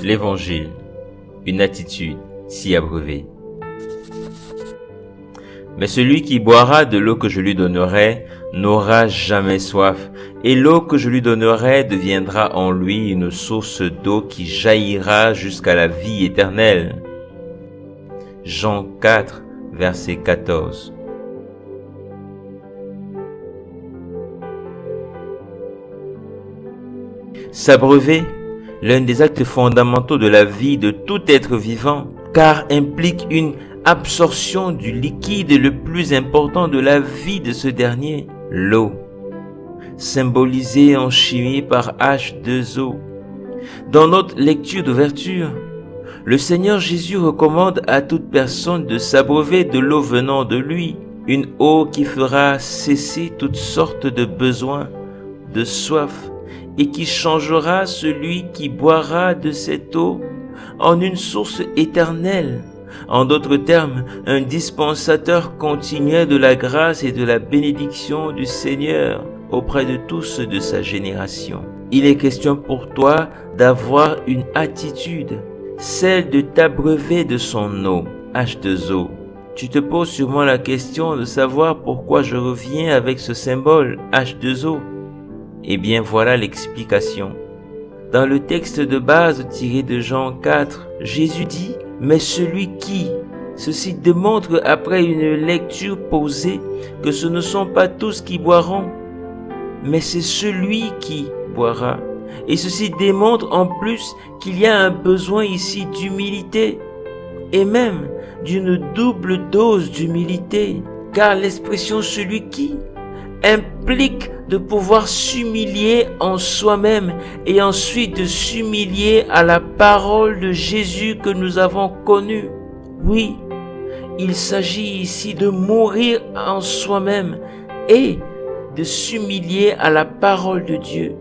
L'Évangile, une attitude si abreuvée. Mais celui qui boira de l'eau que je lui donnerai n'aura jamais soif, et l'eau que je lui donnerai deviendra en lui une source d'eau qui jaillira jusqu'à la vie éternelle. Jean 4, verset 14. S'abreuver, l'un des actes fondamentaux de la vie de tout être vivant, car implique une absorption du liquide le plus important de la vie de ce dernier, l'eau, symbolisée en chimie par H2O. Dans notre lecture d'ouverture, le Seigneur Jésus recommande à toute personne de s'abreuver de l'eau venant de lui, une eau qui fera cesser toutes sortes de besoins, de soif, et qui changera celui qui boira de cette eau en une source éternelle. En d'autres termes, un dispensateur continuel de la grâce et de la bénédiction du Seigneur auprès de tous de sa génération. Il est question pour toi d'avoir une attitude, celle de t'abreuver de son eau, H2O. Tu te poses sûrement la question de savoir pourquoi je reviens avec ce symbole H2O. Eh bien voilà l'explication. Dans le texte de base tiré de Jean 4, Jésus dit « Mais celui qui », ceci démontre après une lecture posée que ce ne sont pas tous qui boiront, mais c'est celui qui boira. Et ceci démontre en plus qu'il y a un besoin ici d'humilité, et même d'une double dose d'humilité, car l'expression « celui qui » implique de pouvoir s'humilier en soi-même et ensuite de s'humilier à la parole de Jésus que nous avons connue. Oui, il s'agit ici de mourir en soi-même et de s'humilier à la parole de Dieu,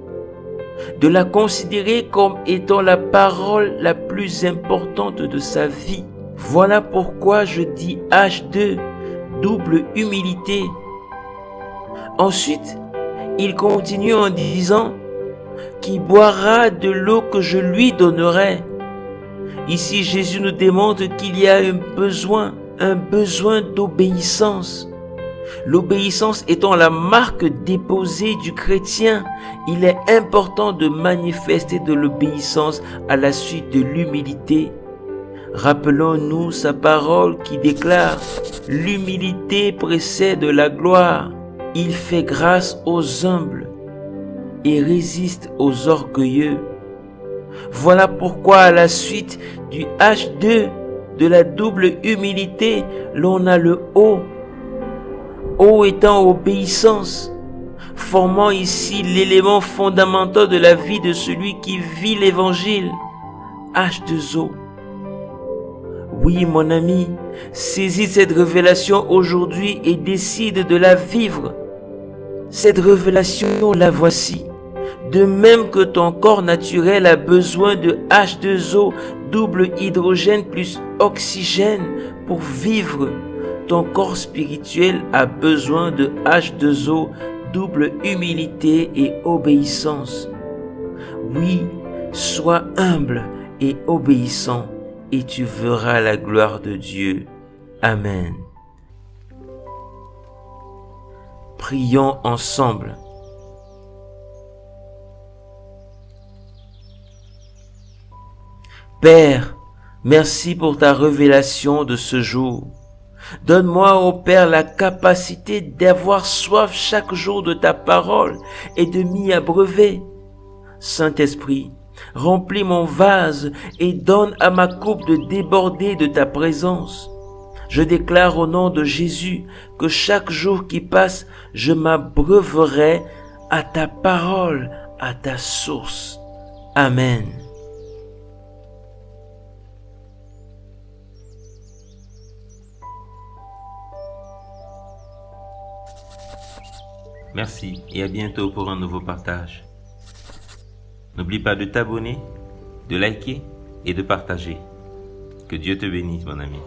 de la considérer comme étant la parole la plus importante de sa vie. Voilà pourquoi je dis H2, double humilité. Ensuite, il continue en disant « Qui boira de l'eau que je lui donnerai ». Ici, Jésus nous démontre qu'il y a un besoin d'obéissance. L'obéissance étant la marque déposée du chrétien, il est important de manifester de l'obéissance à la suite de l'humilité. Rappelons-nous sa parole qui déclare « L'humilité précède la gloire ». Il fait grâce aux humbles et résiste aux orgueilleux. Voilà pourquoi à la suite du H2, de la double humilité, l'on a le O. O étant obéissance, formant ici l'élément fondamental de la vie de celui qui vit l'évangile. H2O. Oui, mon ami, saisis cette révélation aujourd'hui et décide de la vivre. Cette révélation, la voici. De même que ton corps naturel a besoin de H2O, double hydrogène plus oxygène pour vivre, ton corps spirituel a besoin de H2O, double humilité et obéissance. Oui, sois humble et obéissant et tu verras la gloire de Dieu. Amen. Prions ensemble. Père, merci pour ta révélation de ce jour. Donne-moi, ô Père, la capacité d'avoir soif chaque jour de ta parole et de m'y abreuver. Saint-Esprit, remplis mon vase et donne à ma coupe de déborder de ta présence. Je déclare au nom de Jésus que chaque jour qui passe, je m'abreuverai à ta parole, à ta source. Amen. Merci et à bientôt pour un nouveau partage. N'oublie pas de t'abonner, de liker et de partager. Que Dieu te bénisse, mon ami.